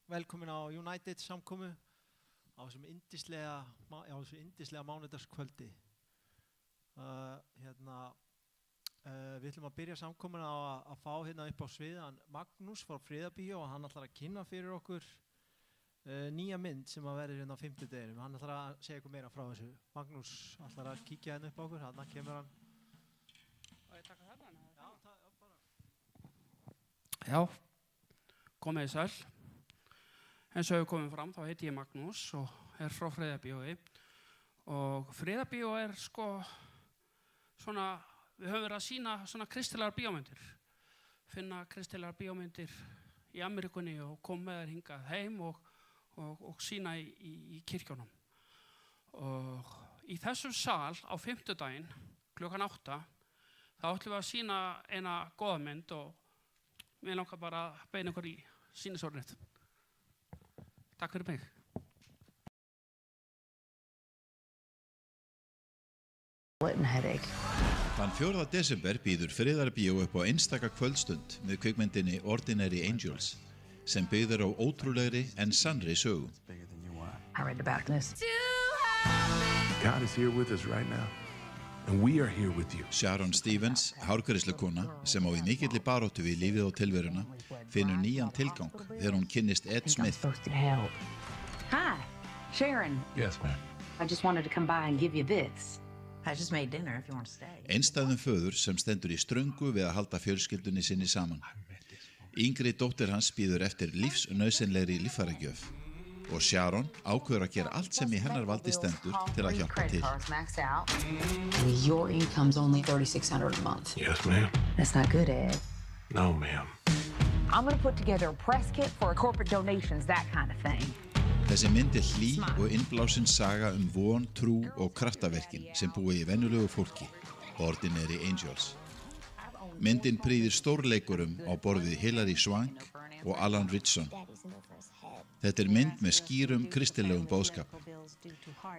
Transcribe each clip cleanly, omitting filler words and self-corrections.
velkomin á United samkomu á þessum yndislega mánudagskvöldi. Við ætlum að byrja samkomuna á að fá hérna upp á sviðan Magnús frá Friðarbíó og hann ætlar að kynna fyrir okkur nýja mynd sem að verður hérna á 50 deginum. Hann ætlar að segja ykkur meira frá þessu. Magnús ætlar að kíkja hérna upp á okkur, þarna kemur hann. Og ég taka þarna? Já, bara. Já, komið sæl. Eins og hefur komið fram, þá heiti ég Magnús og frá Friðarbíói. Og Friðarbíó svona, við höfum verið að sýna svona kristilegar bíómyndir. Finna kristilegar bíómyndir í Ameríkunni og koma með þær hingað heim og sýna í kirkjunum. Og í þessum sal á 50 daginn, klukkan 8, þá ætlum við að sýna eina góða mynd og mér langar bara að beina ykkur í sýnisorðið. Takk fyrir mig. Þann 4. desember býður Friðarbíó upp á einstaka kvöldstund með kvikmyndinni Ordinary Angels sem byggður á ótrúlegri en sannri sögu. I read about this. God is here with us right now, and we are here with you. Sharon Stevens, hárgreiðslukona sem á í mikilli baráttu við lífið og tilveruna, finnur nýjan tilgang þegar hún kynnist Ed Smith. Hi, Sharon. Yes, ma'am. I just wanted to come by and give you this. I just made dinner if you want to stay. Einstæðum föður sem stendur í ströngu við að halda fjölskyldunni sinni saman. Yngri dóttir hans bíður eftir lífsnauðsynlegri líffæragjöf og Sharon ákveður að gera allt sem í hennar valdi stendur til að hjálpa til. Your income's only $3,600 a month. Yes, ma'am. That's not good, Ed. No, ma'am. I'm going to put together a press kit for corporate donations, that kind of thing. Þessi mynd hlý og innblásin saga von, trú og kraftaverkin sem búi í venjulegu fólki, Ordinary Angels. Myndin prýðir stórleikurum á borð við Hilary Swank og Alan Ritchson. Þetta mynd með skýrum kristilegum boðskap.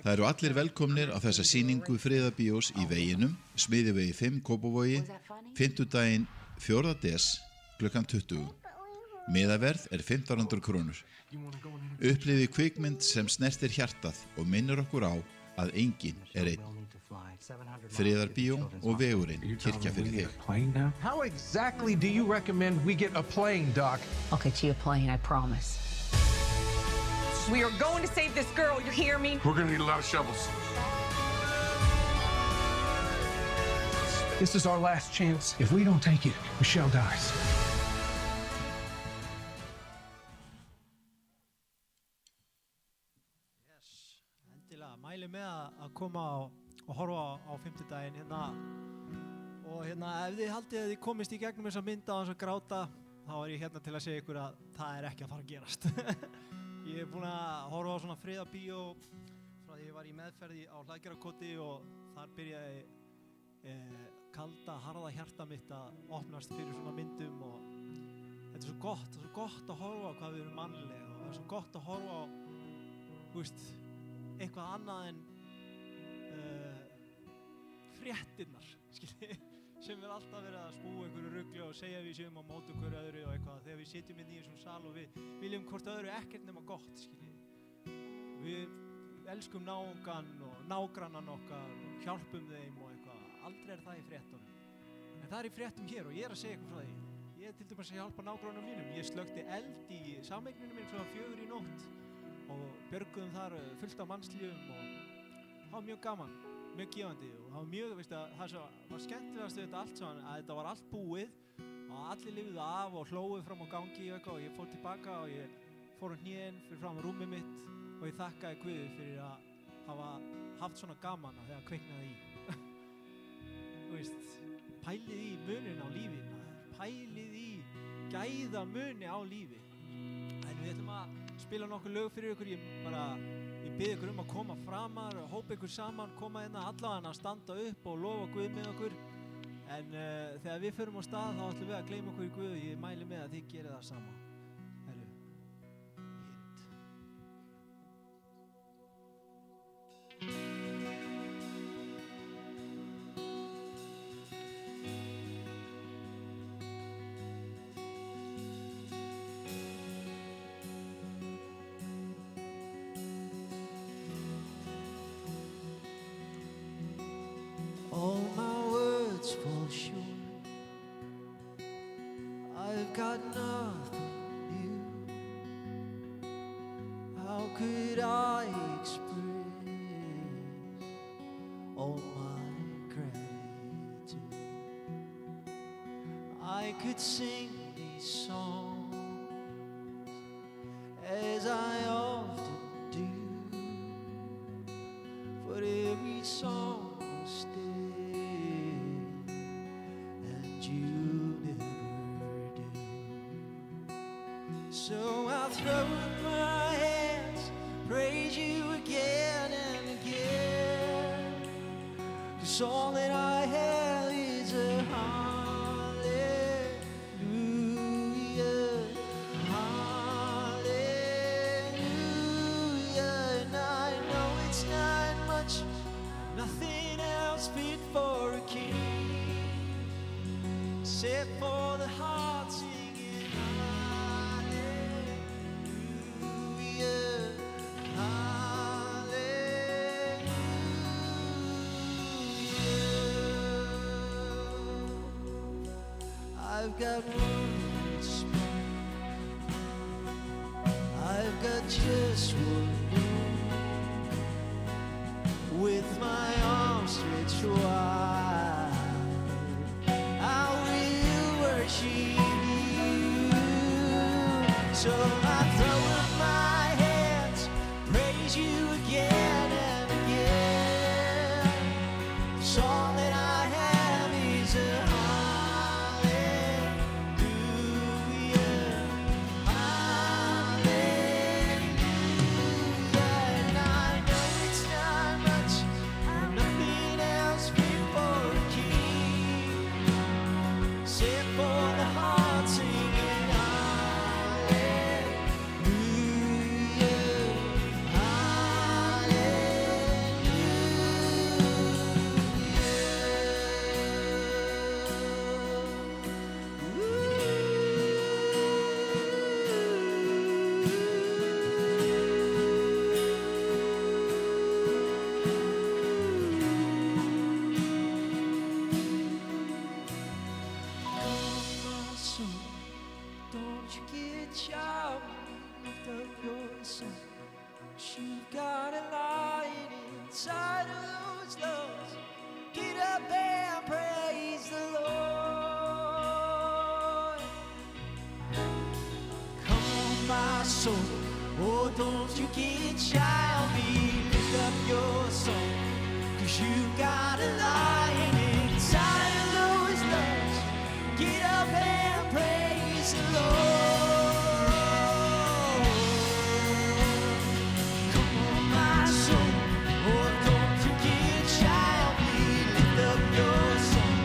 Það eru allir velkomnir á þessa sýningu Friðarbíós í veginum, Smiðjuvegi 5 Kópavogi, 50 4. des, klukkan 20. Miðaverð 1.500 krónur. Upplifið kvikmynd sem snertir hjartað og minnir okkur á að enginn einn. Friðarbíó og vegurinn, kirkja fyrir þig. How exactly do you recommend we get a plane, Doc? I'll get you a plane, I promise. We are going to save this girl, you hear me? We're gonna need a lot of shovels. This is our last chance. If we don't take it, Michelle dies. Mæli með að koma og horfa á 50 daginn hérna og hérna ef þið haldið að þið komist í gegnum þessa mynda á þess að gráta þá er ég hérna til að segja ykkur að það ekki að fara að gerast. Ég búinn að horfa á svona Friðarbíó frá því ég var í meðferði á Hlaðgerðarkoti og þar byrjaði kalda, harða hjarta mitt að opnast fyrir svona myndum og þetta er svo gott að horfa á hvað við erum mannleg og það er svo gott að horfa á, eitthvað annað en fréttirnar, sem alltaf verið að spúa einhverju rugli og segja við séum á móti hverju öðru og eitthvað þegar við sitjum inn í þessum sal og við viljum hvort öðru ekkert nema gott, Við elskum náungan og nágrannan okkar og hjálpum þeim og eitthvað. Aldrei það í fréttunum. En það í fréttum hér og ég að segja eitthvað frá því. Ég til dæmis að hjálpa nágrannum mínum. Ég slökkti eld í sameigninni minn frá 4 í nótt. Og björguðum þar fullt af mannslífum og það var mjög gaman, mjög gefandi og það var mjög, það var skemmtilegast við þetta allt saman að þetta var allt búið og allir lifðu af og hlóðu fram á gangi og eitthvað og ég fór tilbaka og ég fór á hnén fyrir fram á rúmið mitt og ég þakkaði Guði fyrir að hafa haft svona gaman að þegar kviknaði í. Pælið í munin á lífi, pælið í gæða muni á lífi. En við ætlum að spila nokkur lög fyrir ykkur, ég bið ykkur að koma framar, hópa ykkur saman, koma hérna allavega að standa upp og lofa Guð með okkur. En þegar við förum á stað þá ætlum við að gleyma okkur í Guð og ég mæli með að þið gerið það sama. I've got nothing new. How could I express all my gratitude? I could sing these songs as I often do, but every song will stay, and you never do. So I'll throw up my hands, praise you again and again, 'cause all that I have is a hallelujah, hallelujah. And I know it's not much, nothing else fit for a king, except for the heart singing hallelujah, hallelujah. I've got one smile, I've got just one move, with my arms stretched wide, I will worship you. So I throw up my hands, praise you again and again, 'cause all that I have is a hallelujah, hallelujah. And I know it's not much, nothing else fit for a king, except for the heart singing hallelujah, don't you get shy, lift up your song, 'cause you've got a lion inside of those lungs. Get up and praise the Lord. Come on, my soul, oh, don't you get shy on me. Lift up your song, 'cause you've got a lion inside of those lungs. Get up and praise the Lord. Come on, my soul, oh, don't you get shy on me. Lift up your song,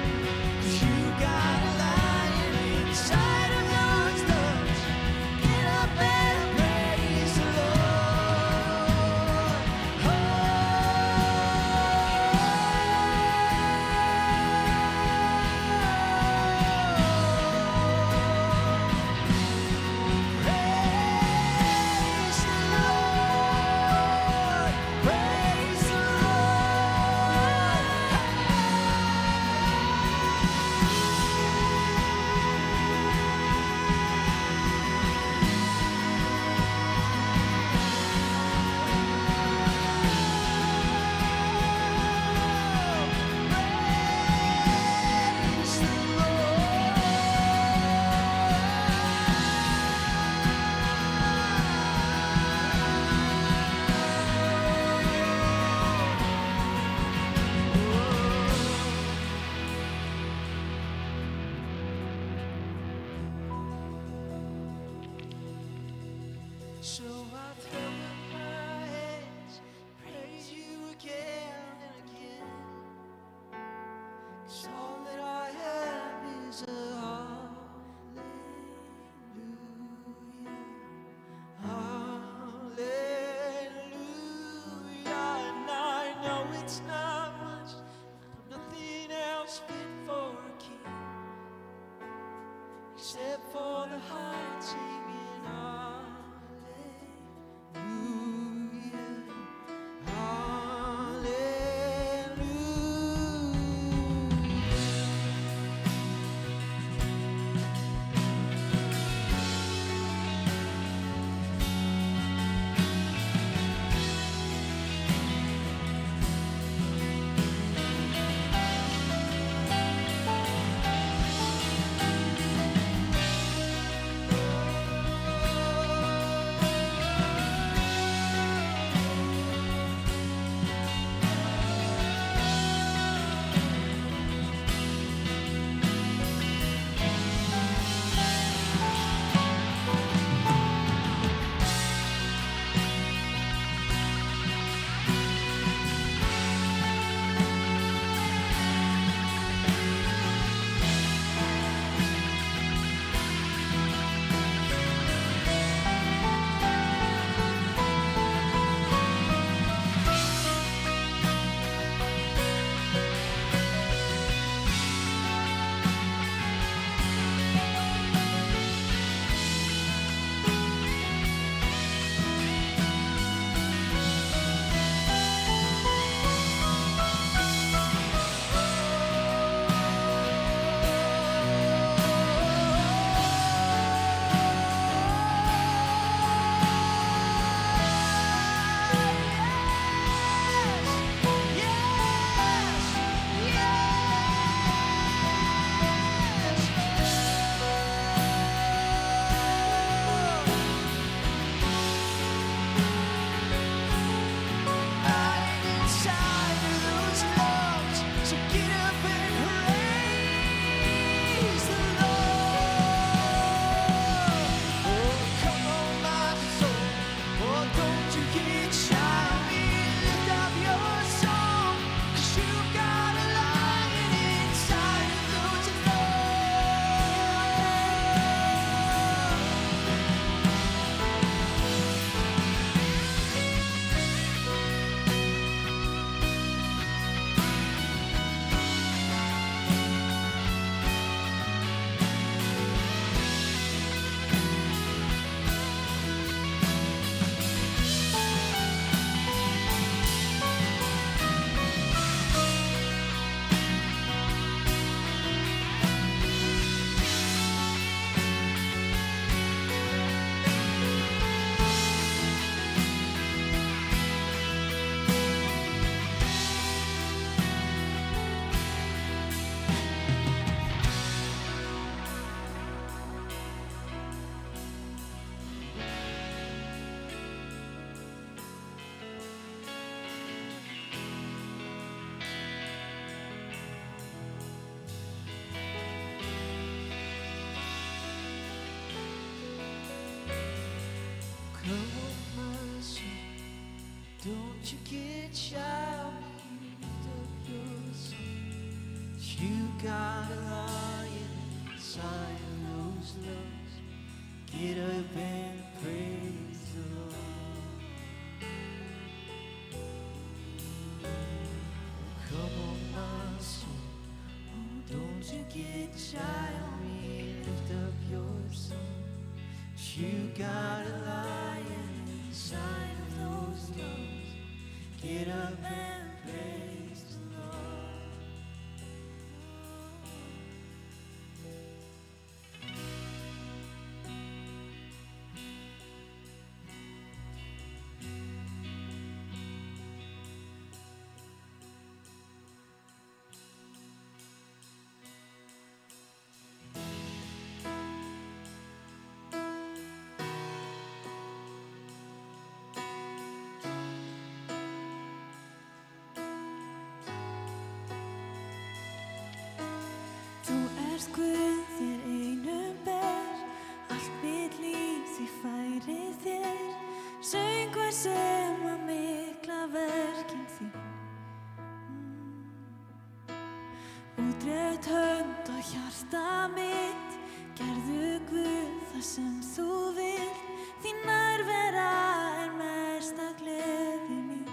'cause you got a lion inside of those lungs. Get up and praise the Lord. Oh, Don't you get shy on me, lift up your song. You got a lion inside of those lungs. Get up and praise the Lord. Come on, my soul. Oh, don't you get shy on me, lift up your song. You got a lion inside of those lungs. Get up and praise the Lord. Guð þér einum ber, allt mitt líf því færi þér, söngvar sem að mikla verkin þín. Útrétt hönd og hjarta mitt, gerðu Guð það sem þú vilt, þín nærvera er mesta gleði mín.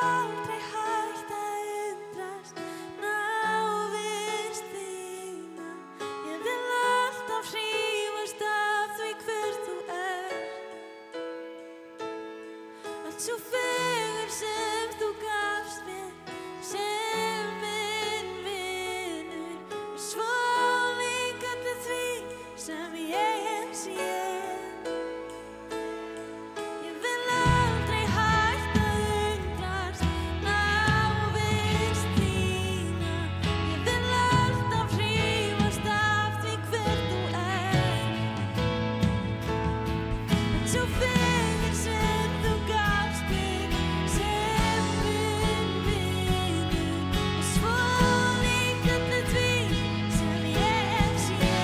aldrei hægt að undrast návist þína. Ég vil alltaf hrífast af því hver þú ert. Allt svo fegurð sem þú gafst mér sem minn vinur, og svo lík öllu því sem ég hef séð. Ég vil aldrei hægt að undrast návist þína. Ég vil alltaf hrífast af því hver þú ert. Allt svo fegurð sem þú gafst mér sem minn vinur, og svo lík öllu því sem ég hef séð.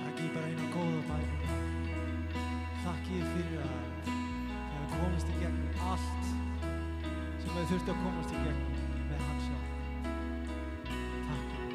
Takk ég bara eina góða bæn. Takk ég fyrir að við höfum komist í gegnum allt sem við þurftum að komast í gegnum með hans hjálp. Takk ég.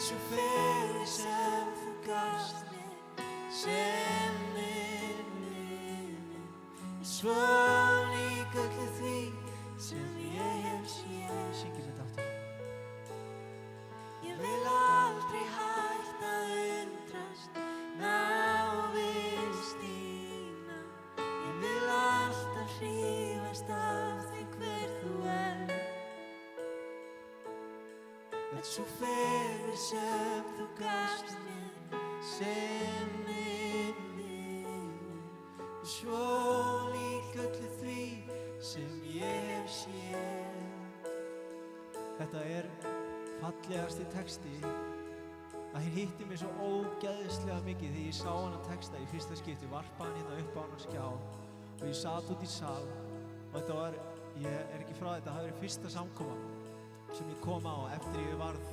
Svo fegurð sem þú gafst mér sem minn vinur, svo lík öllu því sem ég hef séð. Syngjum þetta aftur. Sú fegurð sem þú gafst mér sem minn vinur, svo lík öllu því sem ég hef séð. Þetta fallegasti texti. Það hitti mig svo ógeðslega mikið þegar ég sá hana texta í fyrsta skipti, varpa hann hérna upp á hana skjá og ég sat út í sal og þetta var, ég ekki frá þetta, það hafi verið fyrsta samkoman sem ég kom á eftir ég varð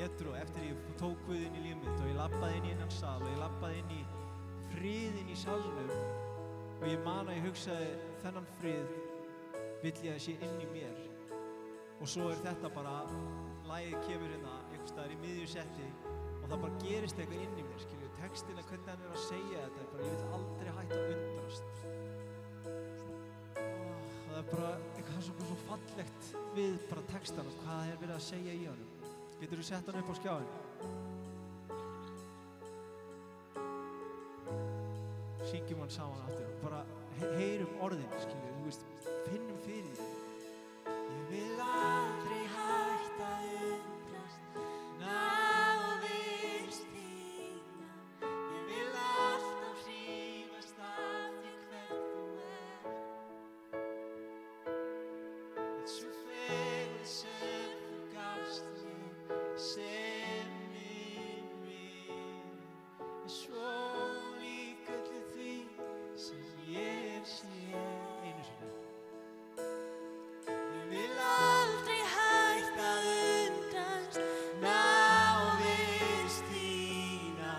edrú, eftir ég tók Guð inn í líf mitt og ég labbaði inn í innan sal og ég labbaði inn í friðinn í salnum og ég man að ég hugsaði þennan frið vill ég að sé inn í mér og svo þetta bara, lagið kemur hérna einhvers staðar í miðju setti og það bara gerist eitthvað inn í mér, skilju, textina, hvernig hann að segja þetta, bara, ég vil aldrei hætta að undrast. Og það bara eitthvað svo fallegt við bara textana, hvað það verið að segja í honum. Getur þú sett hann upp á skjáin? Syngjum hann saman aftur, bara heyrum orðin, skilju, þú veist, finnum fyrir því. Ég vil aldrei hætta að undrast, ná vist þína. Ég vil alltaf hrífast af því hver þú Sú fegurð sem þú gafst mér sem minn vinur, svo lík öllu því sem ég hef séð. Einu sinni. Ég vil aldrei hætta að undrast, ná vist þína.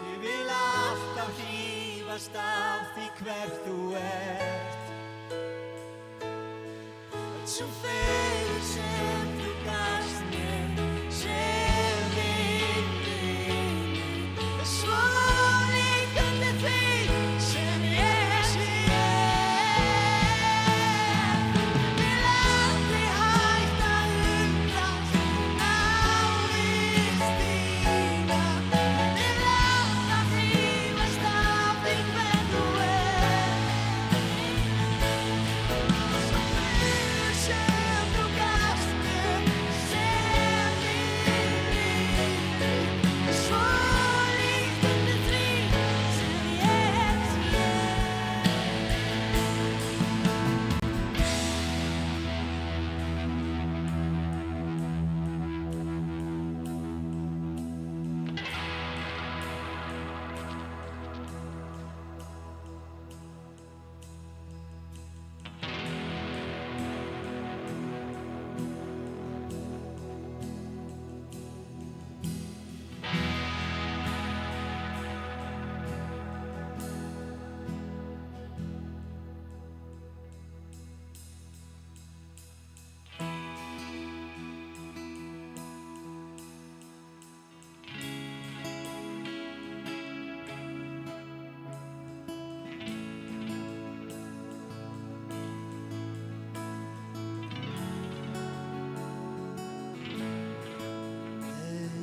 Ég vil alltaf hrífast af því hver þú ert. Sú fegurð sem þú gafst mér sem minn vinur, svo lík öllu því sem ég hef séð. Ég vil aldrei hætta að undrast, ná vist þína. Ég vil alltaf hrífast af því hver þú ert. Sú fegurð sem þú gafst mér sem minn vinur, svo lík öllu því sem ég hef séð.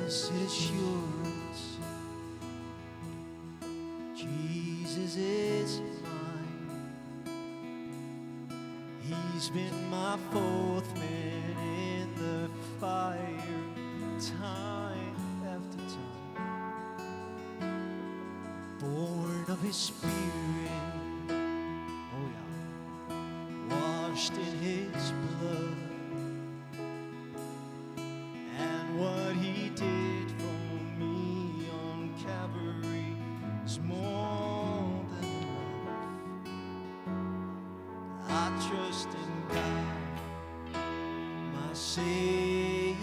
Blessed assurance, Jesus is mine. He's been my fourth man in the fire, time after time. Born of His Spirit, oh yeah, washed in His blood. And what He did for me on Calvary is more than enough. I trust in God, my Savior,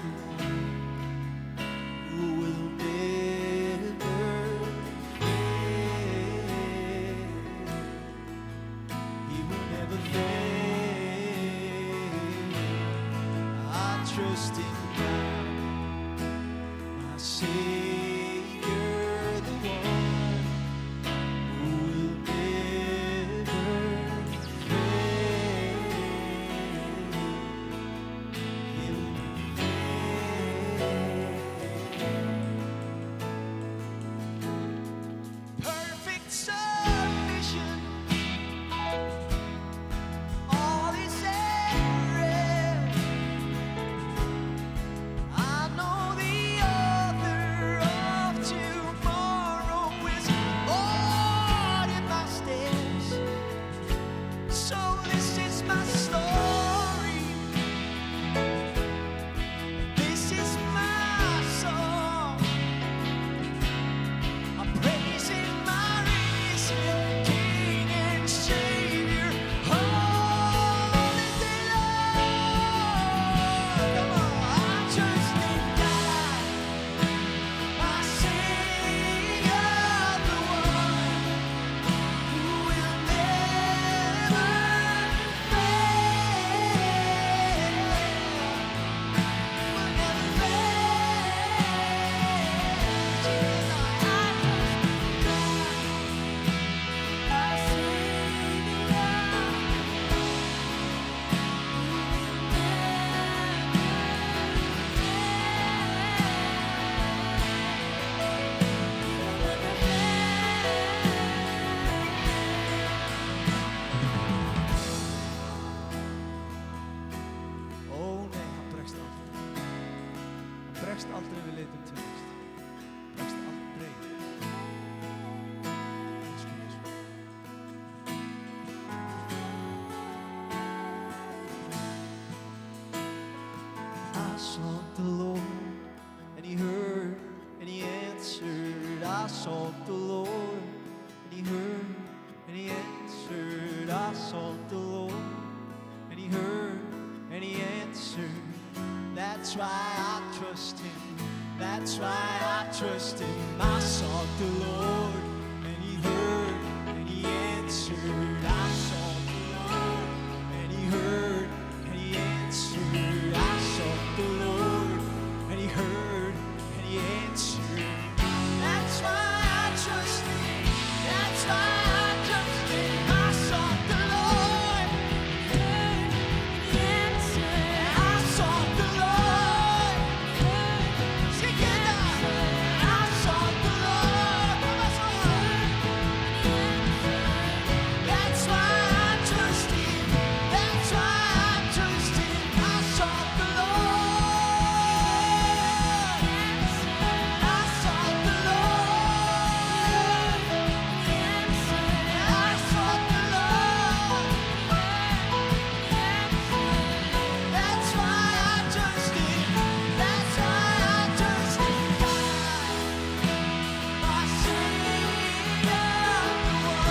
the one who will never fail. He will never fail. I trust in God, my Savior, the one who will never fail. He will never fail. Perfect submission, all is at rest. bregst aldrei við leitum tvinnast. Bregst aldrei. Elsku Jesús. I sought the Lord, and He heard, and He answered. I sought the Lord, and He heard, and He answered. I sought the Lord, and He heard, and He answered. That's why I trust Him. That's why I trust Him. I sought the Lord, and He heard, and He answered. I sought the Lord, and He heard, and He answered. I sought the Lord, and He heard, and He answered. That's why I trust Him. That's why I trust Him. I sought the Lord, heard, and He answered. I sought the Lord, heard, together. I sought the Lord, that's why I trust Him. That's why I trust Him. I sought the Lord. I sought the Lord. I sought the Lord. That's why I trust Him. That's why I trust Him. My Savior, the one will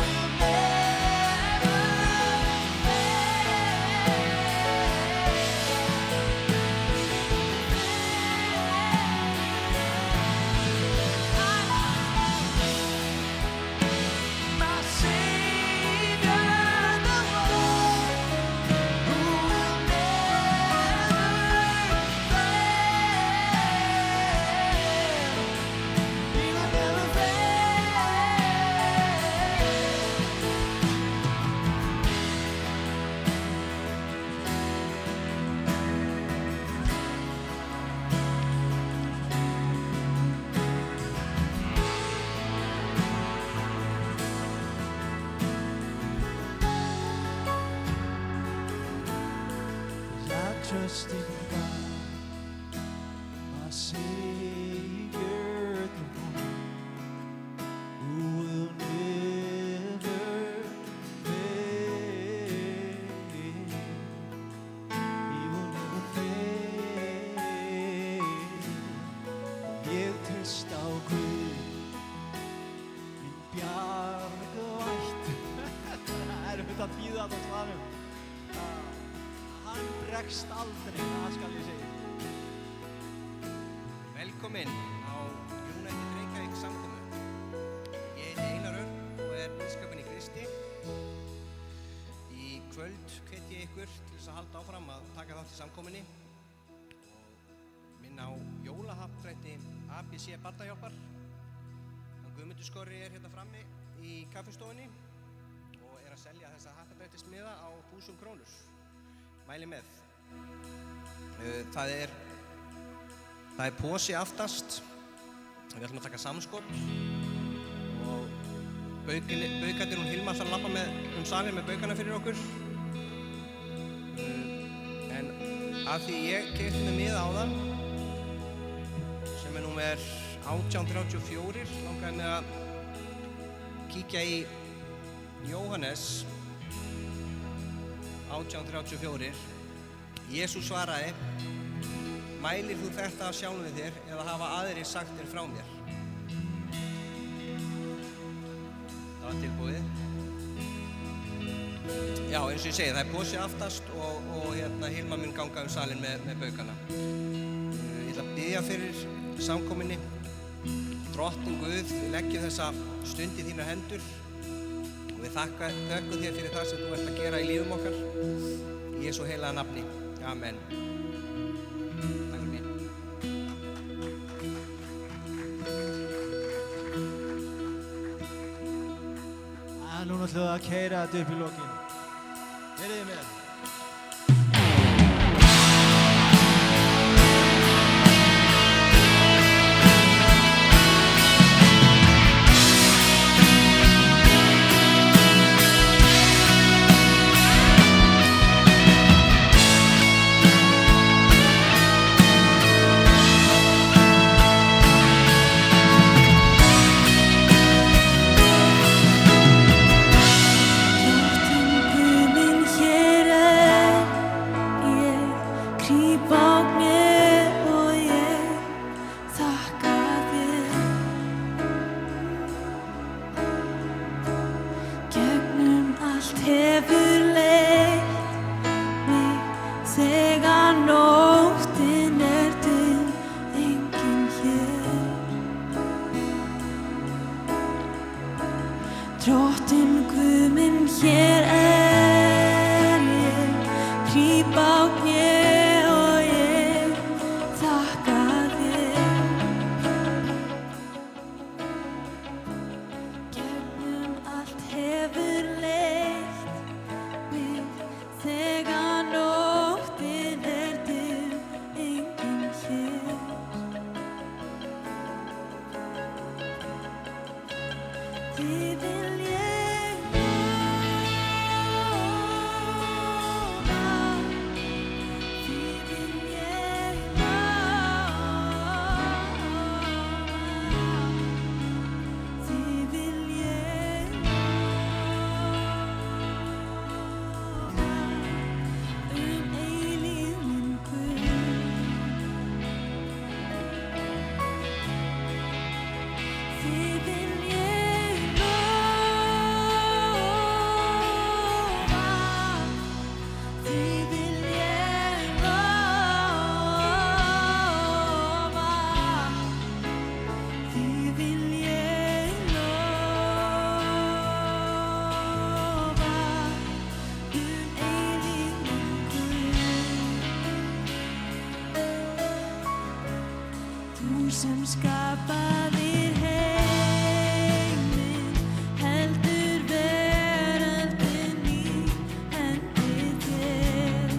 never My Savior, the one who will never fail. He will never I trust in God, my Savior, the one who will never fail. He will never fail. Ég treyst á Guð, minn bjargvætt. Það er auðvitað að bíða þarna á staðnum. Hann bregst aldrei, það skal ég segja. Velkomin á United Reykjavík samkomu. Ég heiti Einar Örn og er biskupinn í Kristi. Í kvöld hvet ég ykkur til þess að halda áfram að taka þátt í samkomunni og minna á jólahappdrætti ABC Barnahjálpar. Guðmundur Skorri er hérna frammi í kaffistofunni og er að selja þessa happdrættismiða á 1000 krónur. Mæli með. Það er posi aftast. Við ætlum að taka samskot og baukarnir hún Hilma þarf að labba salinn með baukana fyrir okkur. En af því ég keypti með miða áðan sem er númer 1834 langaði mig að kíkja í Jóhannes 1834. Jesús svaraði: Mælir þú þetta af sjálfum þér eða hafa aðrir sagt þér frá mér? Það var tilbúið. Já, eins og ég segi, það er posi aftast og Hilma mun ganga salinn með baukana. Ég ætla að biðja fyrir samkominni. Drottinn Guð, við leggjum þessa stund í þínar hendur og við þökkum þér fyrir það sem þú ert að gera í lífum okkar. Í Jesú heilaga nafni. Amen. Takk fyrir mig. Núna ætlum við að keyra þetta upp í lokin. Verið þið með. þegar nóttin er dimm, enginn hér. Drottinn Guð minn, hér er ég, krýp á kné og ég þakka þér. Gegnum allt hefur leitt mig, þegar nóttin er dimm, enginn hér. Þig vil ég lofa, þig vil ég lofa, þig vil ég lofa, eilífðin Guð. Þig vil ég lofa, þig vil ég lofa, þig vil ég lofa, eilífðin Guð. Þú sem skapaðir heiminn, heldur veröldin í hendi þér.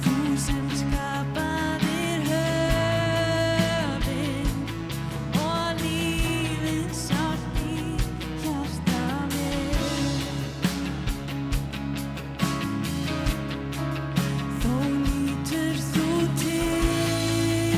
Þú sem skapaðir höfin og lífið sjálft í hjarta mér. Þó lítur þú til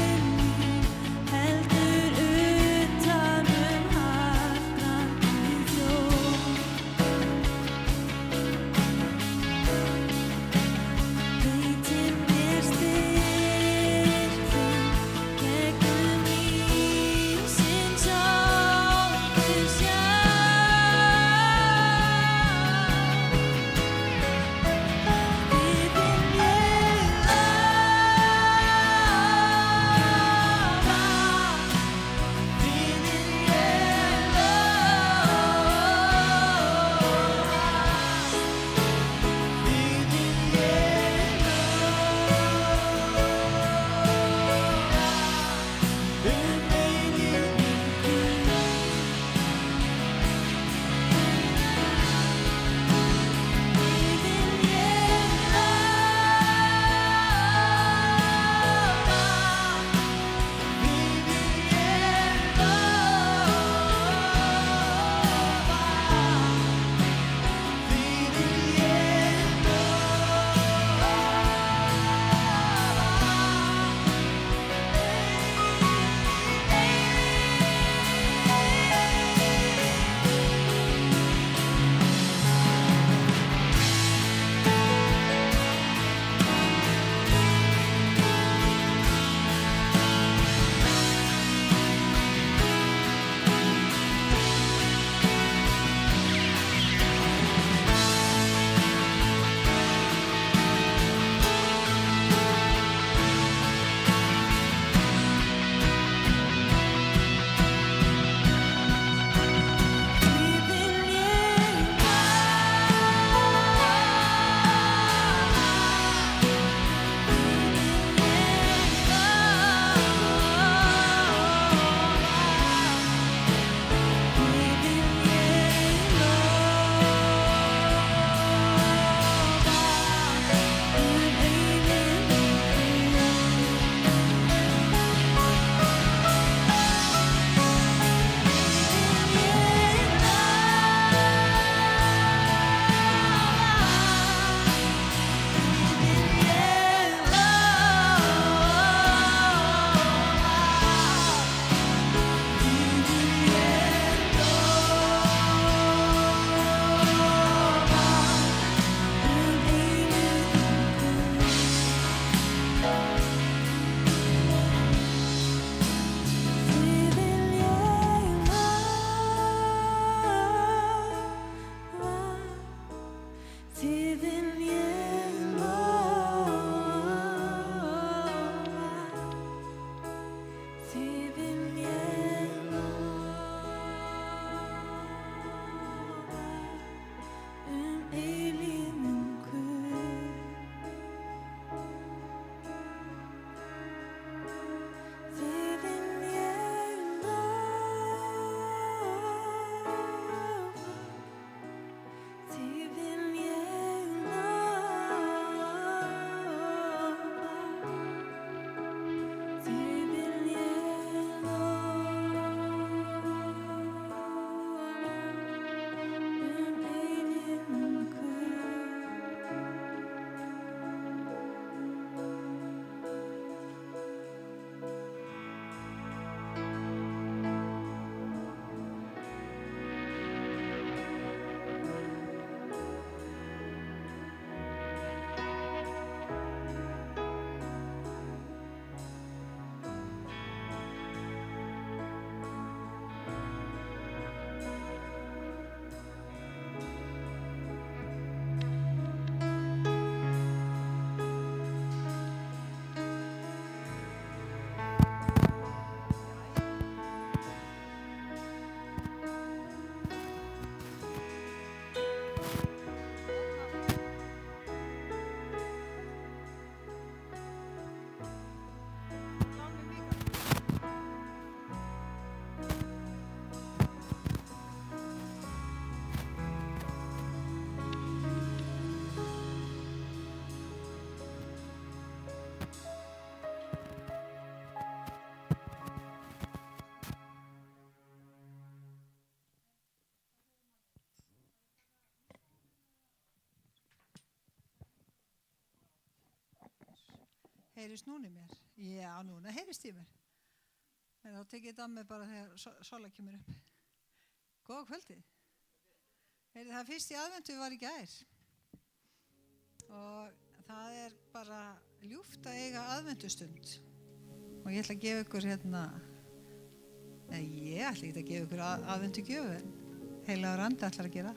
Heyrist núna í mér? Já, núna heyrist í mér. En þá tekið þetta af mig bara þegar Sola kemur upp. Góða kvöldið. Heyrið, það fyrst í aðventu var í gær. Og það bara ljúft að eiga aðventustund. Og ég ætla að gefa ykkur nei, ég ætla ekki að gefa ykkur aðventugjöf, en heilagur andi ætlar að gera.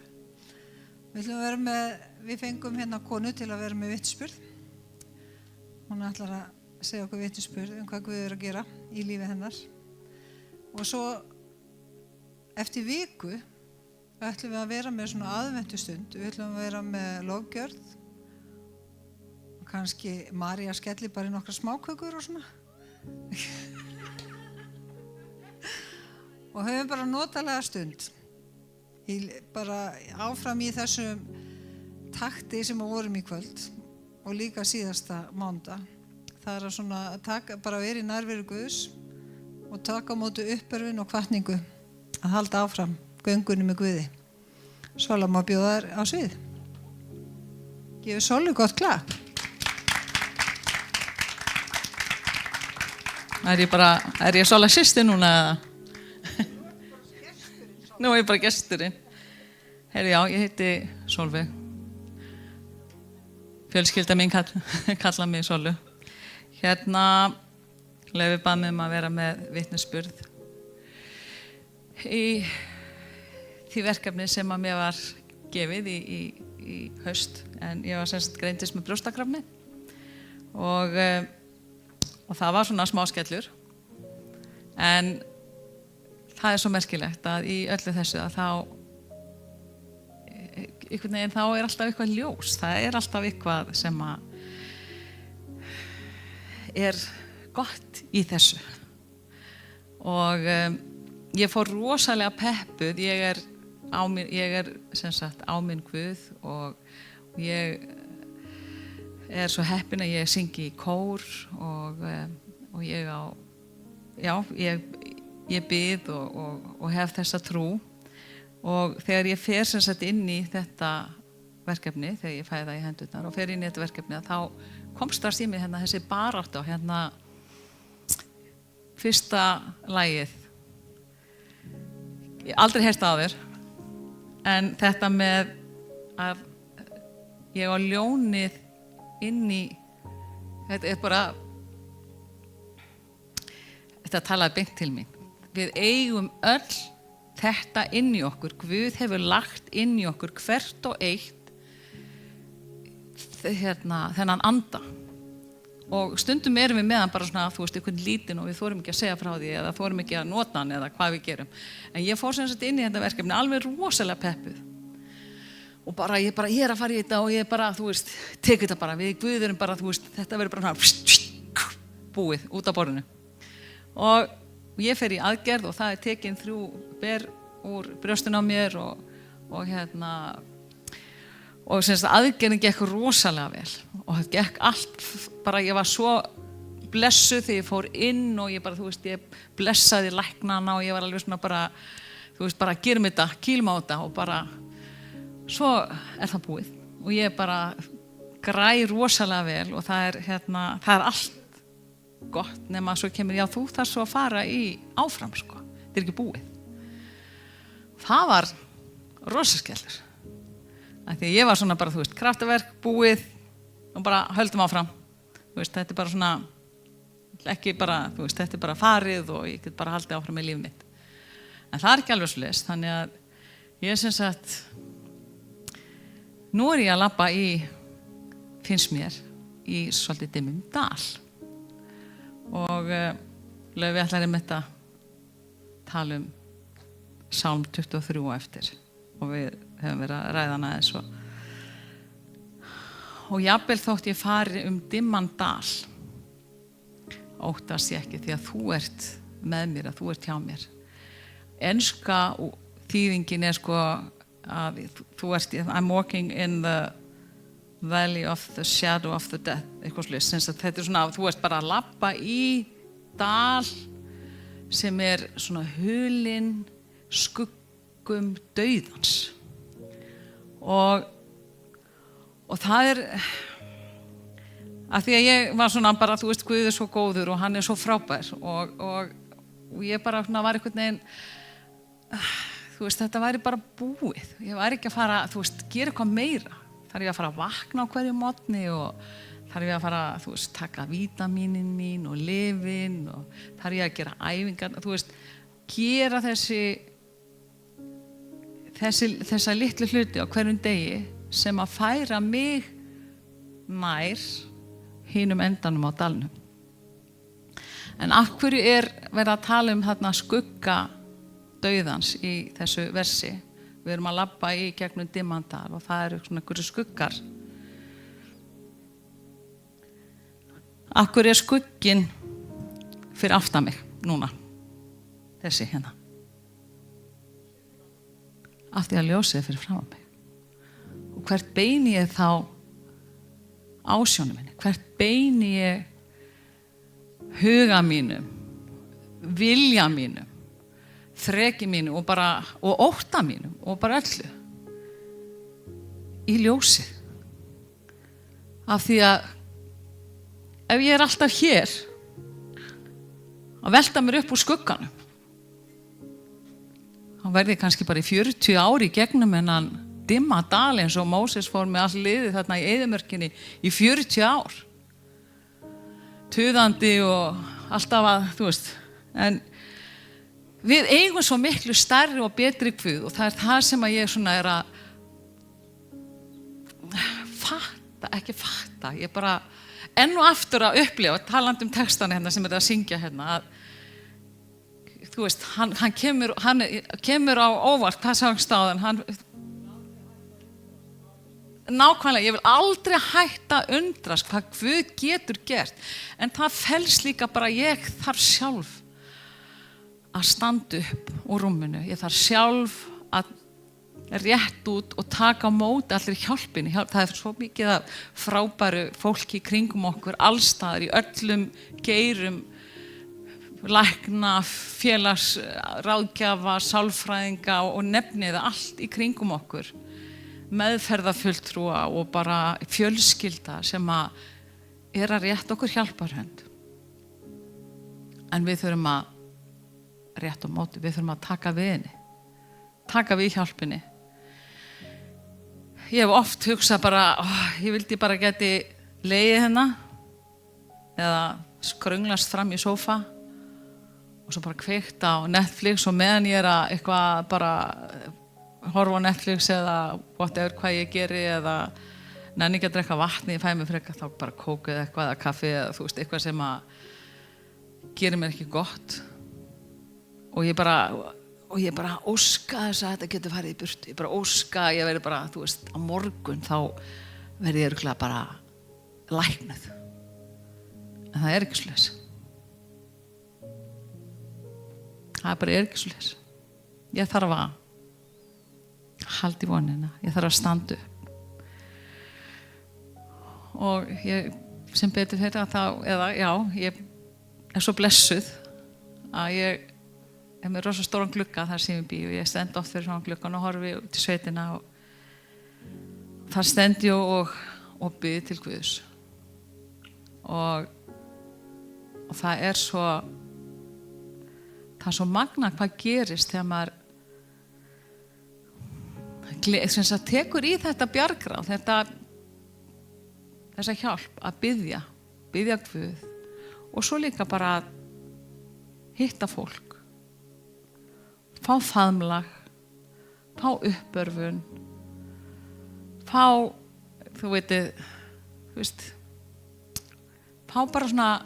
Við fengum konu til að vera með vitnisburð. Hún ætlar að segja okkur vitnisburð hvað Guð að gera í lífi hennar. Og svo eftir viku ætlum við að vera með svona aðventustund. Við ætlum að vera með lofgjörð og kannski María skelli bara í nokkra smákökur og svona. Og höfum bara notalega stund. Bara áfram í þessum takti sem við vorum í kvöld og líka síðasta mánudag. Það að svona bara vera í nærveru Guðs og taka á móti uppörvun og hvatningu að halda áfram göngunni með Guði. Sola má bjóða þær á svið. Gefið Solu gott klapp. Er ég Sola systir núna eða? Nú er ég bara gesturinn. Herri, já, ég heiti Solveig. Fjölskylda mín kalla mig Solu. Leifur bað mig að vera með vitnisburð í því verkefni sem að mér var gefið í haust. En ég var semst greindist með brjóstakrafni og það var svona smá skellur. En það er svo merkilegt að í öllu þessu að einhvern veginn þá er alltaf eitthvað ljós. Það er alltaf eitthvað sem að er gott í þessu. Og ég fór rosalega peppuð. Ég er sem sagt á minn Guð og ég er svo heppin að ég syngi í kór og ég bið og hef þessa trú. Og þegar ég fer sem sagt inn í þetta verkefni, þegar ég fæði það í hendurnar og fer inn í þetta verkefni, þá komst það í mig þessi barátta og fyrsta lagið. Ég aldrei heyrt áður, en þetta með að ég á ljónið inn í, þetta er bara, þetta talaði beint til mín. Við eigum öll þetta inn í okkur. Guð hefur lagt inn í okkur hvert og eitt þennan anda. Og stundum erum við með hann bara svona, þú veist, einhvern lítinn og við þorum ekki að segja frá því eða þorum ekki að nota hann eða hvað við gerum. En ég fór sem sagt inn í þetta verkefni alveg rosalega peppuð. Og bara, ég er að fara í þetta og ég bara, þú veist, tek þetta bara. Við Guð erum bara, þú veist, þetta verður bara búið út af borðinu. Og ég fer í aðgerð og það er tekin 3 ber úr brjóstinu á mér og sem sagt aðgerðin gekk rosalega vel og það gekk allt bara, ég var svo blessuð þegar ég fór inn og ég bara, þú veist, ég blessaði læknana og ég var alveg svona bara, þú veist, bara gerum þetta, kýlum á þetta og bara, svo er það búið og ég bara græ rosalega vel og það er allt gott nema svo kemur, já, þú þarf svo að fara í áfram, sko, þetta er ekki búið. Það var rosaskellur. Því að ég var svona bara, þú veist, kraftaverk, búið og bara höldum áfram. Þú veist, þetta er bara svona, ekki bara, þú veist, þetta er bara farið og ég get bara haldið áfram með lífið mitt. En það er ekki alveg svoleiðis, þannig að ég sem sagt, nú er ég að labba í, finnst mér, í svolítið dimmum dal. Og Laufey ætlar einmitt að tala Sálm 23 á eftir og við höfum verið að ræða hana aðeins og jafnvel þótt ég fari dimman dal óttast ég ekki því að þú ert með mér, að þú ert hjá mér. Enska þýðingin er sko að þú ert, I'm walking in the valley of the shadow of the death, eitthvað slúið. Þetta er svona, þú ert bara að labba í dal sem er svona hulinn skuggum dauðans. Og það er Af því að ég var svona bara, þú veist, Guð svo góður og hann svo frábær og ég bara var einhvern veginn, þú veist, þetta væri bara búið. Ég væri ekki að fara, þú veist, gera eitthvað meira. Þarf ég að fara að vakna á hverju morgni og þarf ég að fara, þú veist, taka vítamínin mín og lyfin og þarf ég að gera æfingar, þú veist, gera þessa litlu hluti á hverjum degi sem að færa mig nær hinum endanum á dalnum. En af hverju verið að tala þarna skugga dauðans í þessu versi? Við erum að labba í gegnum dimman dal og það eru svona einhverju skuggar. Af hverju skugginn fyrir aftan mig núna? Þessi hérna. Af því að ljósið fyrir framan mig. Og hvert beini ég þá ásjónum minni? Hvert beini ég huga mínum, vilja mínum, þreki mínum og ótta mínum og bara öllu í ljósið? Af því að ef ég alltaf hér að velta mér upp úr skugganum, þá verði ég kannski bara í 40 ári í gegnum hennan dimma dal eins og Móses fór með all liðið þarna í eyðimörkinni í 40 ár. Tuðandi og alltaf að, þú veist, en við eigum svo miklu stærri og betri Guð og það það sem að ég svona að ekki fatta, ég bara enn og aftur að upplifa, talandi textana hérna sem að syngja hérna, að þú veist, hann kemur á óvart, hvað sagðist áðan, nákvæmlega, ég vil aldrei hætta að undrast hvað Guð getur gert, en það felst líka bara ég þarf sjálf að standa upp úr rúminu, ég þarf sjálf að rétt út og taka á móti allir hjálpinni. Það svo mikið af frábæru fólki í kringum okkur, allstaðar í öllum geirum, lækna, félagsráðgjafa, sálfræðinga og nefnið allt í kringum okkur. Meðferðarfulltrúa og bara fjölskylda sem að rétta okkur hjálparhönd. En við þurfum að rétta á móti, við þurfum að taka við henni, taka við hjálpinni. Ég hef oft hugsað bara, ég vildi bara geti legið hérna eða skrönglast fram í sófa og svo bara kveikt á Netflix og meðan ég að eitthvað bara horfa á Netflix eða whatever hvað ég geri eða nenni ekki að drekka vatni, ég fæ mig frekar þá bara kók eða eitthvað eða kaffi eða þú veist, eitthvað sem að gerir mér ekki gott og ég bara óska þess að þetta getur farið í burtu, ég bara óska að ég verði bara, þú veist, á morgun þá verði ég örugglega bara læknuð, en það ekki svoleiðis. Það bara ekki svoleiðis. Ég þarf að halda í vonina, ég þarf að standa upp og ég sem betur fyrir að ég svo blessuð að ég hef með rosa stóran glugga þar sem ég bý og ég stend oft fyrir svona gluggan og horfi út í sveitina og þar stend ég og bið til Guðs og það svo magna hvað gerist þegar maður tekur í þetta bjargráð, þessa hjálp að biðja Guð og svo líka bara að hitta fólk, fá faðmlag, fá uppörfun, þú veist, fá bara svona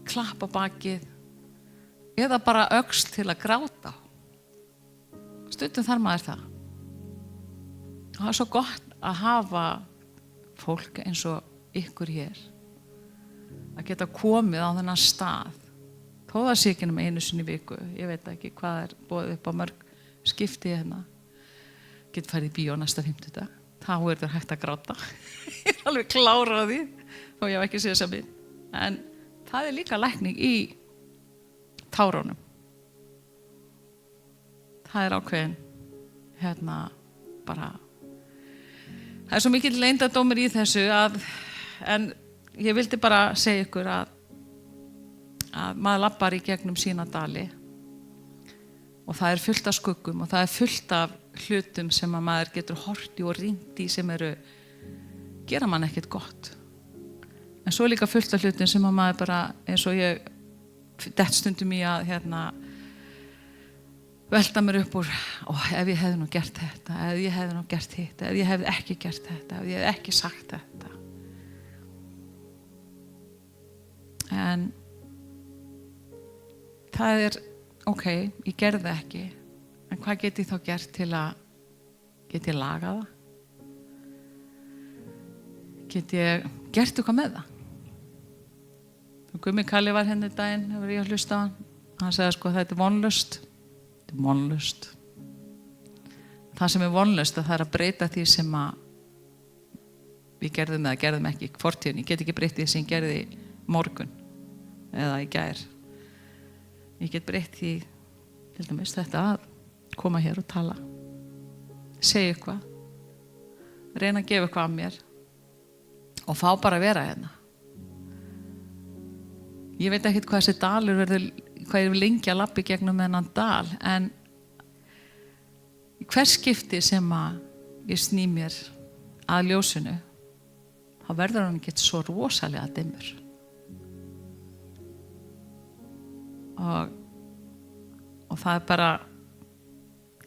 klappa bakið eða bara öxl til að gráta. Stundum þarf maður það. Og það svo gott að hafa fólk eins og ykkur hér að geta komið á þennan stað þó það sé ekki nema einu sinni í viku, ég veit ekki hvað boðið upp á mörg skipti hérna, get farið í bíó næsta 50 þá það hægt að gráta ég alveg klára á því þó ég hef ekki séð þessa mynd, en það líka lækning í tárunum, það ákveðin bara það svo mikill leyndardómur í þessu að en ég vildi bara segja ykkur að maður lappar í gegnum sína dali og það er fullt af skuggum og það er fullt af hlutum sem að maður getur horft í og rýnt í sem gera mann ekkert gott. En svo er líka fullt af hlutum sem að maður bara, eins og ég dett stundum í að velta mér upp úr ef ég hefði nú gert þetta, ef ég hefði nú gert hitt, ef ég hefði ekki gert þetta, ef ég hefði ekki sagt þetta. En það ok, ég gerði það ekki, en hvað get ég þá gert til að get ég lagað það? Get ég gert eitthvað með það? Gummi Kalli var henni daginn, hefur ég að hlusta á hann. Hann sagði sko, þetta vonlaust. Þetta vonlaust. Það sem vonlaust, það að breyta því sem að við gerðum eða gerðum ekki í fortíðinni. Ég get ekki breytt því sem ég gerði morgun eða í gær. Ég get breytt því, til dæmis, þetta að koma hér og tala. Segja eitthvað. Reyna að gefa eitthvað af mér. Og fá bara að vera hérna. Ég veit ekkert hvað þessi dalur verður, hvað ég lengi að labba í gegnum þennan dal, en hvers skipti sem að ég sný mér að ljósinu, þá verður hann ekki svo rosalega dimmur. Og það er bara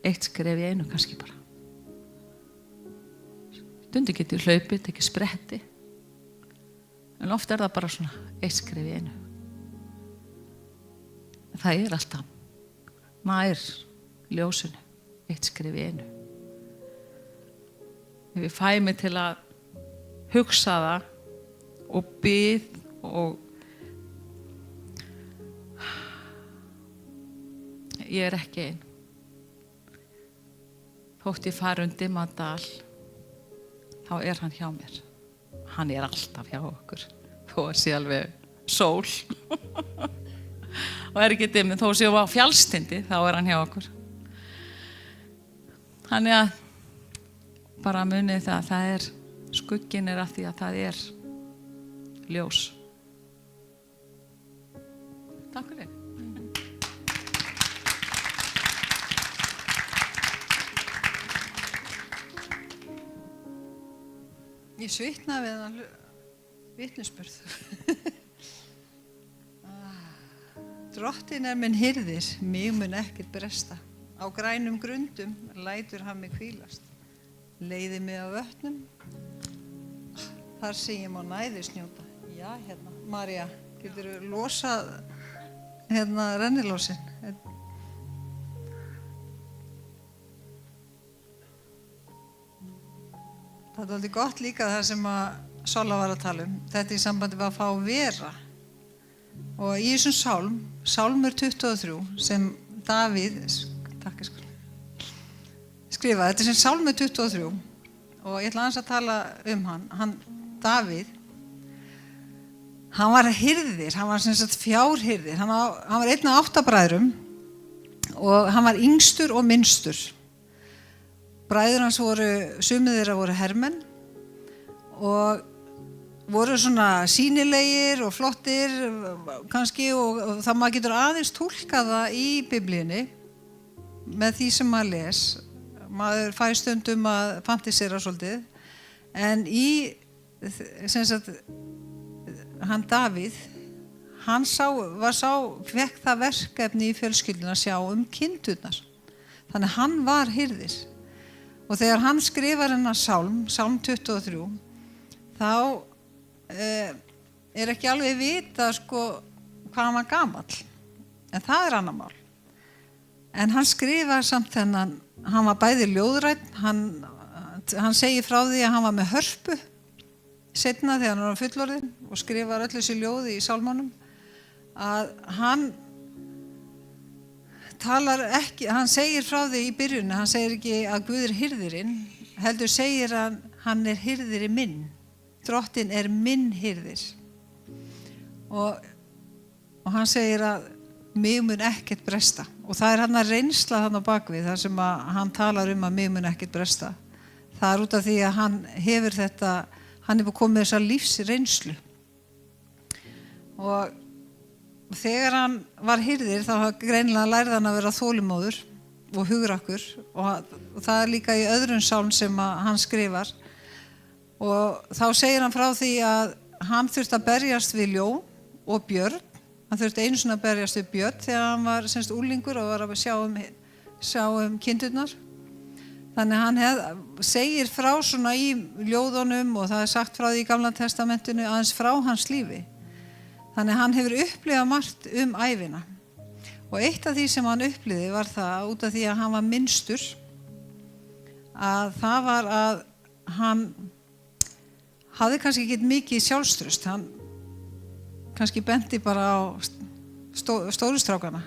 eitt skref í einu kannski bara. Stundum get ég hlaupið, tekið spretti, en oft það bara svona eitt skref í einu. Það alltaf nær ljósinu, eitt skref í einu. Ef ég fæ mig til að hugsa það og bið og ég ekki ein. Þótt ég fari dimma dal, þá hann hjá mér. Hann alltaf hjá okkur, þó sé alveg sól. Og ekki dimmi, þó séu á fjallstindi, þá hann hjá okkur. Þannig að bara munið það, það skugginn að því að það ljós. Takk fyrir. Ég svitnaði við hann vitnisburð. Drottinn minn hirðir, mig mun ekkert bresta. Á grænum grundum lætur hann mig hvílast. Leiði mig á vötnum, þar sem ég má næðis njóta. Já, hérna, María, geturðu losað rennilósin? Það alveg gott líka það sem að Sola var að tala Þetta í sambandi við að fá vera. Og í þessum Sálmur 23, sem Davíð skrifaði, þetta sem Sálmur 23, og ég ætla aðeins að tala hann Davíð, hann var hirðir, hann var sem sagt fjárhirðir, hann var einn af 8 bræðrum og hann var yngstur og minnstur. Bræður hans sumir þeirra voru hermenn og voru svona sýnilegir og flottir kannski og það maður getur aðeins túlkað það í Biblíunni með því sem maður les. Maður fær stundum að fantasera svolítið, en sem sagt, hann Davíð, hann fekk það verkefni í fjölskylduna að sjá kindurnar. Þannig hann var hirðir. Og þegar hann skrifar hennar Sálm 23, þá ekki alveg vita hvað hann var gamall, en það annar mál. En hann skrifar samt þennan, hann var bæði ljóðrænn, hann segir frá því að hann var með hörpu seinna þegar hann var fullorðinn og skrifar öll þessi ljóði í sálmánum, að hann segir frá því í byrjunni, hann segir ekki að Guð hirðirinn, heldur segir hann hirðiri minn. Drottinn minn hirðir. Og hann segir að mig mun ekkert bresta. Og það hann að reynsla hann á bakvið, þar sem hann talar að mig mun ekkert bresta. Það út af því að hann hefur þetta, hann er komið með þessa lífsreynslu. Og þegar hann var hirðir þá greinilega lærði hann að vera þolinmóður og hugrakkur og það er líka í öðrum sálm sem hann skrifar. Og þá segir hann frá því að hann þurfti að berjast við ljón og björn. Hann þurfti einu sinni að berjast við björn þegar hann var semst úlingur og var að sjá kindurnar. Þannig hann segir frá svona í ljóðunum og það er sagt frá því í Gamla testamentinu aðeins frá hans lífi. Þannig hann hefur upplifað margt ævina. Og eitt af því sem hann upplifði var það út af því að hann var minnstur að það var að hann hafði kannski ekki mikið sjálfstraust. Hann kannski benti bara á stóru strákana.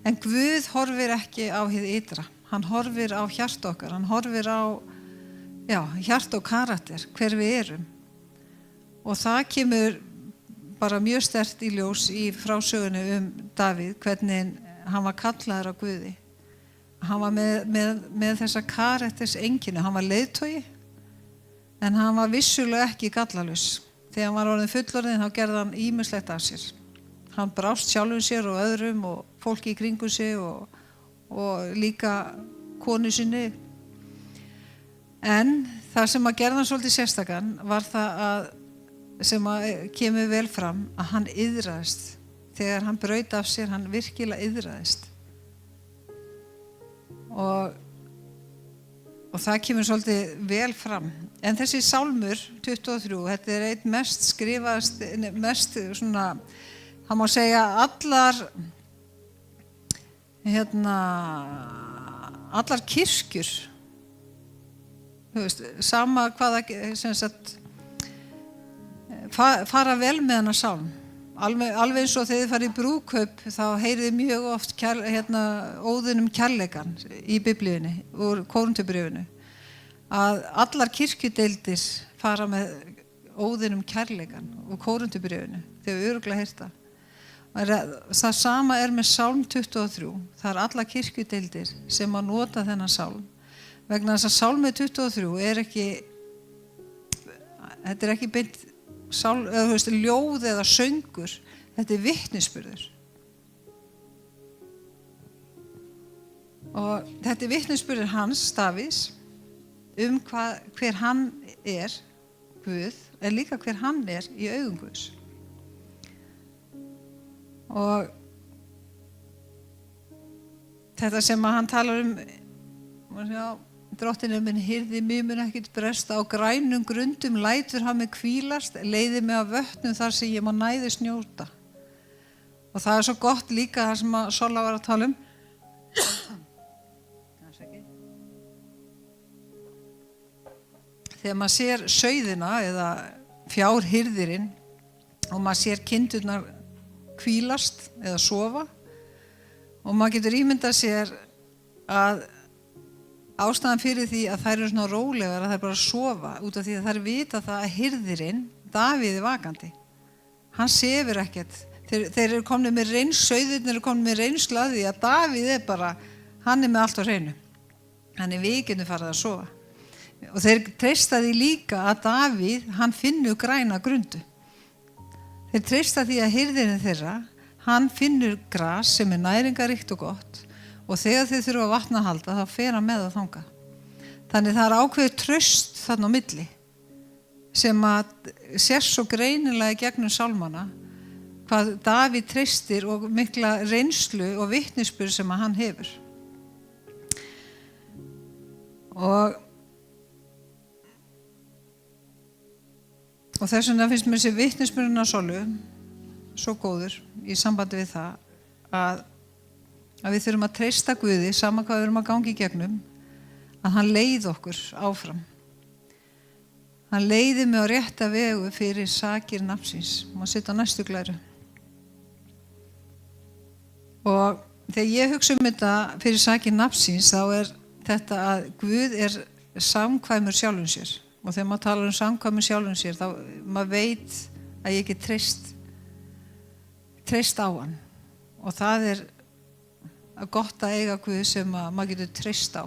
En Guð horfir ekki á hið ytra. Hann horfir á hjart okkar. Hann horfir á hjart og karakter, hver við erum. Og það kemur bara mjög sterkt í ljós í frásögunni Davíð, hvernig hann var kallaður af Guði. Hann var með þessa karakterseinkenni. Hann var leiðtogi, en hann var vissulega ekki gallalaus. Þegar hann var orðinn fullorðinn þá gerði hann ýmislegt af sér. Hann brást sjálfum sér og öðrum og fólki í kringum sig og líka konu sinni. En það sem að gerði hann svolítið sérstakann var það sem kemur vel fram að hann iðraðist. Þegar hann braut af sér, hann virkilega iðraðist. Og það kemur svolítið vel fram. En þessi sálmur 23, þetta er einn mest skrifast, mest svona, hann má segja allar kirkjur, sama hvaða, sem sagt, fara vel með hana sálm. Alveg eins og þegar þið farið í brúðkaup þá heyrið mjög oft óðinn kærleikann í Biblíunni úr Kórinthubréfinu. Að allar kirkjudeildir fara með óðinn kærleikann úr Kórinthubréfinu. Þið hefur örugglega heyrt það. Það sama er með sálm 23. Það er allar kirkjudeildir sem að nota þennan sálm. Vegna þess að sálmið 23 þetta er ekki beint ljóð eða söngur, þetta er vitnisburður. Og þetta er vitnisburður hans, Davíðs, hver hann er, Guð, en líka hver hann er í augum Guðs. Og þetta sem að hann talar Drottinn minn hirði mig mun ekkert bresta, á grænum grundum lætur hann mig hvílast, leiði mig af vötnum þar sem ég má næðis njóta. Og það er svo gott líka það sem að Solla var að tala um. Þegar maður sér sauðina eða fjárhirðirinn og maður sér kindurnar hvílast eða sofa og maður getur ímyndað sér að ástæðan fyrir því að þær eru svona rólegar að þær bara sofa út af því að þær vita það að hirðirinn, Davíð er vakandi. Hann sefur ekkert. Þeir eru komnir með sauðirnir eru komnir með reynslu að því að Davíð er bara, hann er með allt á hreinu. Hann er vikinu farið að sofa. Og þeir treysta því líka að Davíð, hann finnur græna grundu. Þeir treysta því að hirðirinn þeirra, hann finnur gras sem er næringaríkt og gott. Og þegar þið þurfa vatn að halda, þá fer hann með það þangað. Þannig það er ákveðið traust þarna á milli sem að sér svo greinilega gegnum sálmana hvað Davíð treystir og mikla reynslu og vitnisburð sem að hann hefur. Og þess vegna finnst mér þessi vitnisburðin af Sollu svo góður í sambandi við það að við þurfum að treysta Guði, sama hvað við erum að gangi í gegnum, að hann leiði okkur áfram. Hann leiði mig á rétta vegu fyrir sakir nafnsins. Má setja á næstu glæru. Og þegar ég hugsa þetta fyrir sakir nafnsins, þá er þetta að Guð er samkvæmur sjálfum sér. Og þegar maður talar samkvæmur sjálfum sér, þá maður veit að ég get treyst á hann. Og það er gott að eiga Guð sem maður getur treyst á.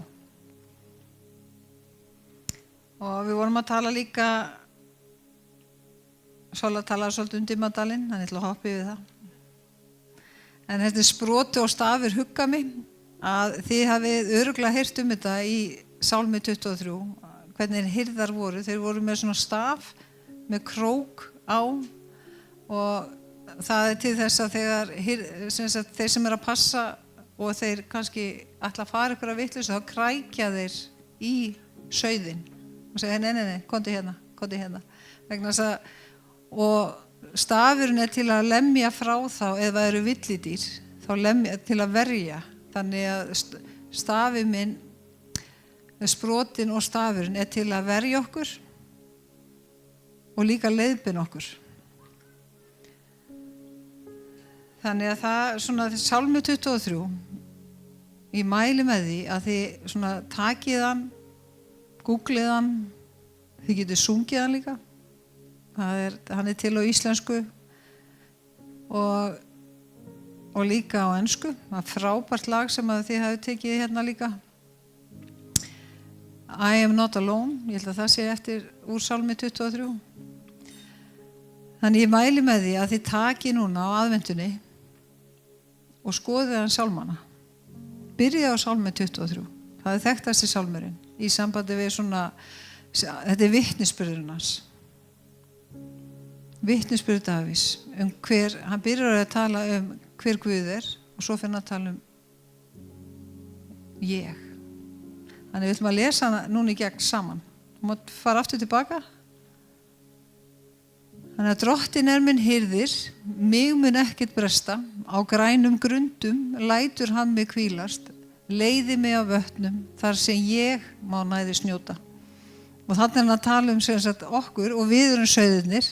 Og við vorum að tala líka Sola talaði svolítið Dimmandalinn, hann ætla að hoppa yfir það. En þetta sproti og stafir hugga mig að þið hafið örugglega heyrt þetta í Sálmi 23, hvernig hirðar voru. Þeir voru með svona staf með krók á og það til þess að þeir sem að passa og þeir kannski ætla að fara ykkur að vitleysu, þá krækja þeir í sauðin og segja nei, komdu hérna. Vegna þess að, og stafurinn til að lemja frá þá ef það eru villidýr, þá til að verja. Þannig að stafi minn, sprotin og stafurinn til að verja okkur og líka leiðbeina okkur. Þannig að það, svona Sálmi 23, ég mæli með því að þið svona takið hann, googlið hann, þið getið sungið hann líka. Hann til á íslensku og líka á ensku. Það frábært lag sem að þið hafið tekið hérna líka. I am not alone, ég held að það sé eftir úr Sálmi 23. Þannig ég mæli með því að þið takið núna á aðventunni og skoðið hann sálmana. Byrjið á Sálmi 23. Það þekktasti sálmurinn í sambandi við svona, þetta vitnisburðurinn hans. Vitnisburður Davís hver, hann byrjar að tala hver Guð og svo fyrir hann að tala ég. Þannig við ætlum að lesa hana núna í gegn saman. Þú mátt fara aftur tilbaka. Þannig að Drottinn minn hirðir, mig mun ekkert bresta, á grænum grundum lætur hann mig hvílast, leiði mig á vötnum þar sem ég má næðis njóta. Og þannig að hann að tala sem sagt okkur og við erum sauðirnir.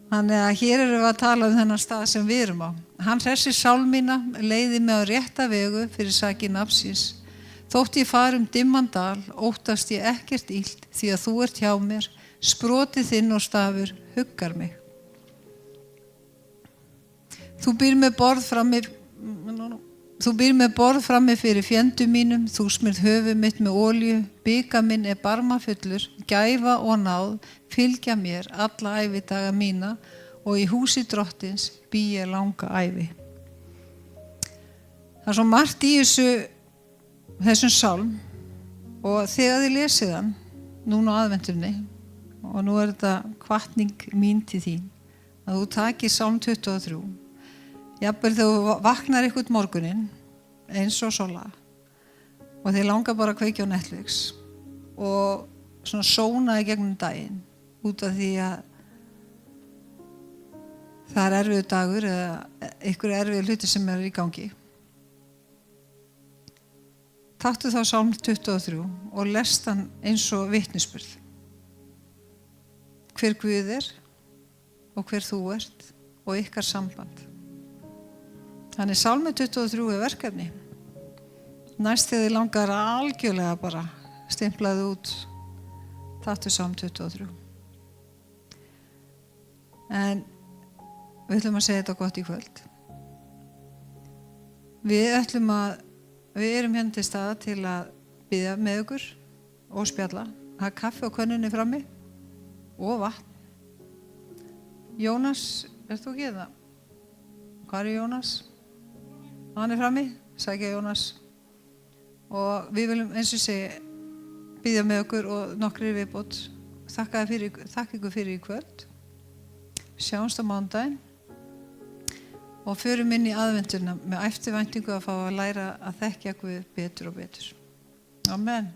Þannig að hér erum við að tala þennan stað sem við erum á. Hann hressir sál mína, leiði mig á rétta vegu fyrir sakir nafnsins. Þótt ég fari dimman dal, óttast ég ekkert illt því að þú ert hjá mér, sprotið þinn og stafur huggar mig. Þú býr með borð frammi fyrir fjendum mínum, þú smyrð höfuð mitt með olíu, bika minn barmafullur, gæfa og náð, fylgja mér alla ævidaga mína og í húsi Drottins bý ég langa ævi. Það er svo margt í þessum sálm og þegar þið lesið hann núna á aðventunni og nú er þetta hvatning mín til þín að þú takir Sálm 23. Jafnvel þegar þú vaknar eitthvað morguninn eins og Sola og þið langar bara að kveikja á Netflix og svona sóna í gegnum daginn út af því að það er erfiður dagur eða einhver erfiður hluti sem er í gangi. Taktu þá Sálm 23 og lest hann eins og vitnisburð. Hver Guð og hver þú ert og ykkar samband. Þannig Sálmi 23 er verkefni. Næst þegar þið langar að algjörlega bara stimplaði út, taktu Sálm 23. En við ætlum að segja þetta gott í kvöld. Við erum hérna til staðar til að biðja með ykkur og spjalla. Það er kaffi á könnunni frammi og vatn. Jónas, ert þú ekki það? Hvað er Jónas? Hann er frammi, sækja Jónas. Og við viljum eins og segja biðja með ykkur og nokkrir viðbót. Þakka ykkur fyrir í kvöld. Sjáumst á mánudaginn. Og förum inn í aðventuna með eftirvæntingu að fá að læra að þekkja Guð betur og betur. Amen.